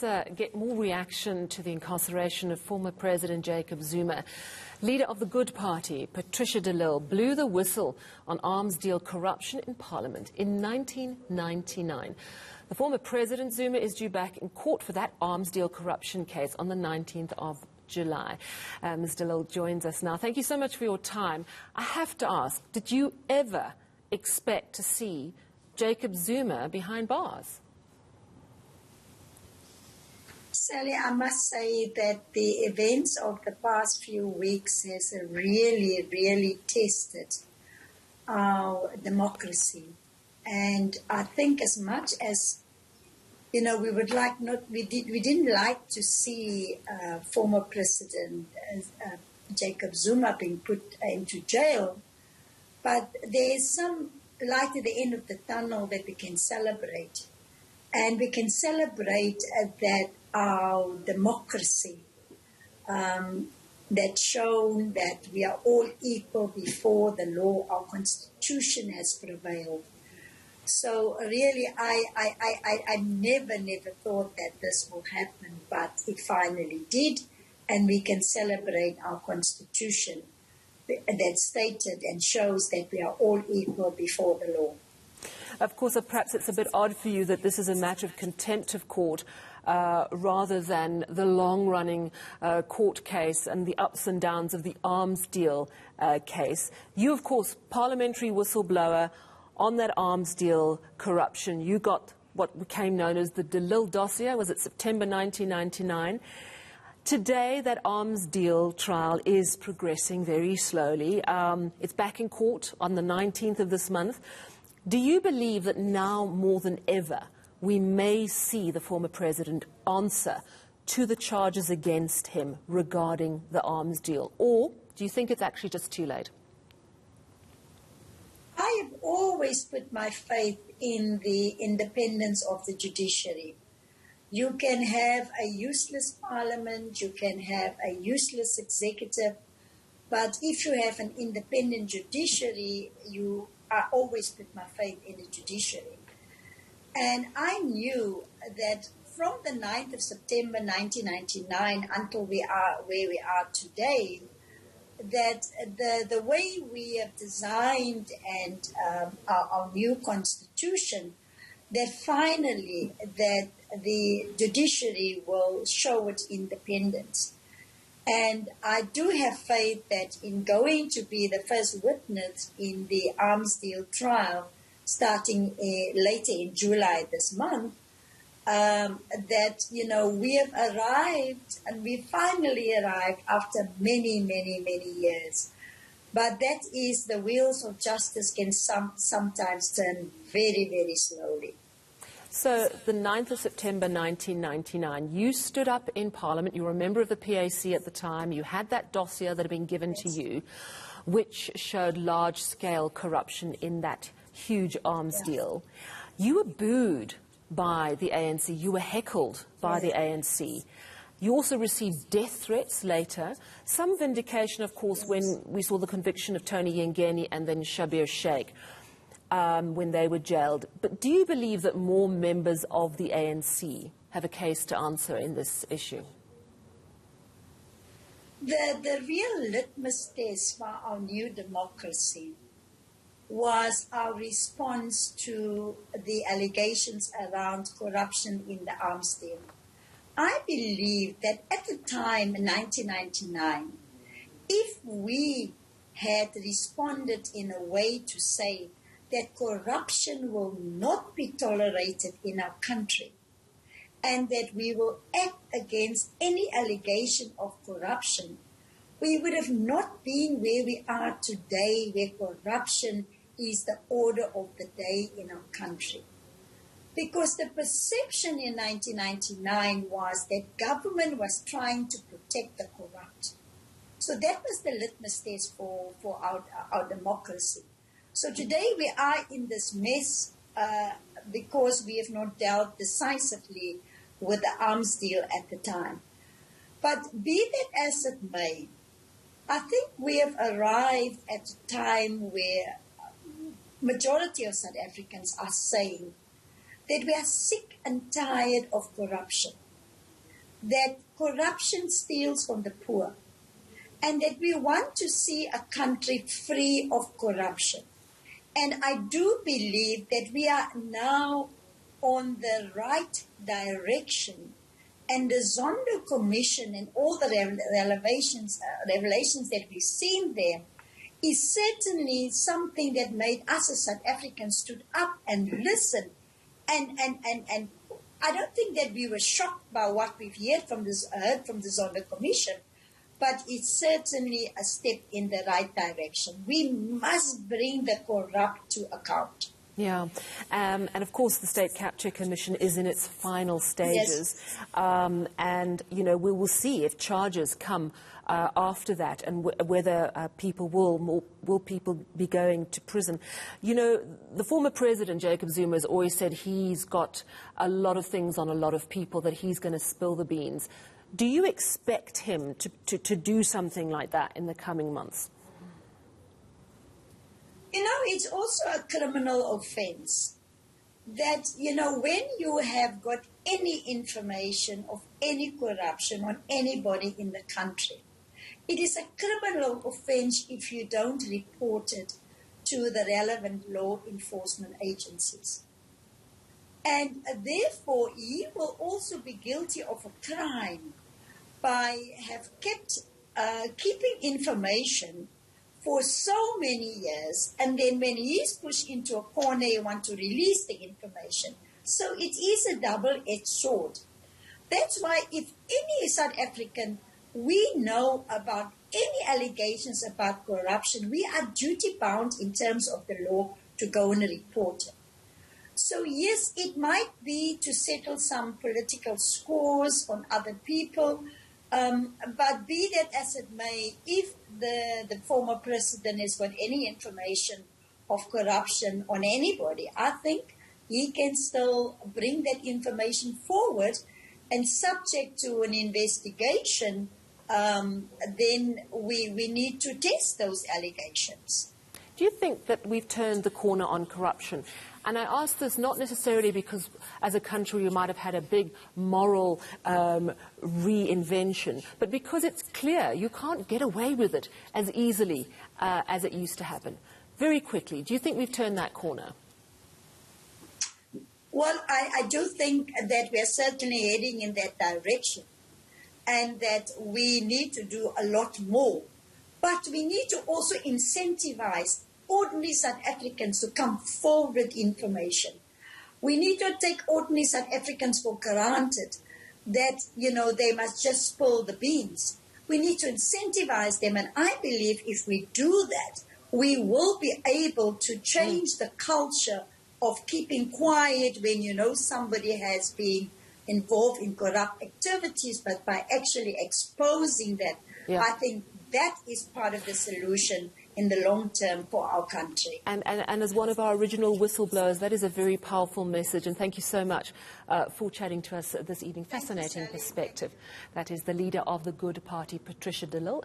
let's get more reaction to the incarceration of former President Jacob Zuma. Leader of the Good Party, Patricia de Lille, blew the whistle on arms deal corruption in Parliament in 1999. The former President Zuma is due back in court for that arms deal corruption case on the 19th of July. Ms. de Lille joins us now. Thank you so much for your time. I have to ask, did you ever expect to see Jacob Zuma behind bars? Sally, I must say that the events of the past few weeks has really tested our democracy. And I think as much as, you know, we didn't like to see former President Jacob Zuma being put into jail, but there is some light at the end of the tunnel that we can celebrate. And we can celebrate that our democracy, that's shown that we are all equal before the law, our constitution has prevailed. So really, I never thought that this will happen, but it finally did, and we can celebrate our constitution that stated and shows that we are all equal before the law. Of course, perhaps it's a bit odd for you that this is a matter of contempt of court rather than the long-running court case and the ups and downs of the arms deal case. You, of course, parliamentary whistleblower on that arms deal corruption. You got what became known as the de Lille dossier. Was it September 1999? Today, that arms deal trial is progressing very slowly. It's back in court on the 19th of this month. Do you believe that now more than ever we may see the former president answer to the charges against him regarding the arms deal? Or do you think it's actually just too late? I have always put my faith in the independence of the judiciary. You can have a useless parliament, you can have a useless executive, but if you have an independent judiciary, I always put my faith in the judiciary. And I knew that from the 9th of September 1999 until we are where we are today, that the way we have designed and our new constitution, that finally that the judiciary will show its independence. And I do have faith that in going to be the first witness in the arms deal trial, starting later in July this month, that, you know, we have arrived, and we finally arrived after many years. But that is, the wheels of justice can sometimes turn very slowly. So the 9th of September 1999, you stood up in Parliament, you were a member of the PAC at the time, you had that dossier that had been given to you, which showed large-scale corruption in that huge arms deal. You were booed by the ANC, you were heckled by the ANC. You also received death threats later, some vindication, of course, when we saw the conviction of Tony Yengeni and then Shabir Sheikh. When they were jailed. But do you believe that more members of the ANC have a case to answer in this issue? The real litmus test for our new democracy was our response to the allegations around corruption in the arms deal. I believe that at the time in 1999, if we had responded in a way to say that corruption will not be tolerated in our country, and that we will act against any allegation of corruption, we would have not been where we are today, where corruption is the order of the day in our country. Because the perception in 1999 was that government was trying to protect the corrupt. So that was the litmus test for our democracy. So today we are in this mess because we have not dealt decisively with the arms deal at the time. But be that as it may, I think we have arrived at a time where majority of South Africans are saying that we are sick and tired of corruption. that corruption steals from the poor, and that we want to see a country free of corruption. And I do believe that we are now on the right direction, and the Zondo Commission and all the revelations that we've seen there is certainly something that made us as South Africans stood up and listen. And I don't think that we were shocked by what we've heard from the Zondo Commission, but it's certainly a step in the right direction. We must bring the corrupt to account. Yeah, and of course the State Capture Commission is in its final stages, yes. And you know, we will see if charges come after that, and whether people will people be going to prison. You know, the former president Jacob Zuma has always said he's got a lot of things on a lot of people, that he's going to spill the beans. Do you expect him to do something like that in the coming months? You know, it's also a criminal offense that, you know, when you have got any information of any corruption on anybody in the country, it is a criminal offense if you don't report it to the relevant law enforcement agencies. And therefore, he will also be guilty of a crime by keeping information for so many years, and then when he is pushed into a corner, you want to release the information. So it is a double-edged sword. That's why if any South African, we know about any allegations about corruption, we are duty-bound in terms of the law to go and report it. So yes, it might be to settle some political scores on other people, but be that as it may, if the former president has got any information of corruption on anybody, I think he can still bring that information forward, and subject to an investigation, then we need to test those allegations. Do you think that we've turned the corner on corruption? And I ask this not necessarily because as a country we might have had a big moral reinvention, but because it's clear you can't get away with it as easily as it used to happen. Very quickly, do you think we've turned that corner? Well, I do think that we are certainly heading in that direction, and that we need to do a lot more. But we need to also incentivize ordinary South Africans to come forward with information. We need to take ordinary South Africans for granted that, you know, they must just spill the beans. We need to incentivize them, and I believe if we do that, we will be able to change the culture of keeping quiet when you know somebody has been involved in corrupt activities, but by actually exposing that, I think that is part of the solution in the long term for our country. And as one of our original whistleblowers, that is a very powerful message. And thank you so much for chatting to us this evening. Fascinating perspective. That is the leader of the Good Party, Patricia de Lille.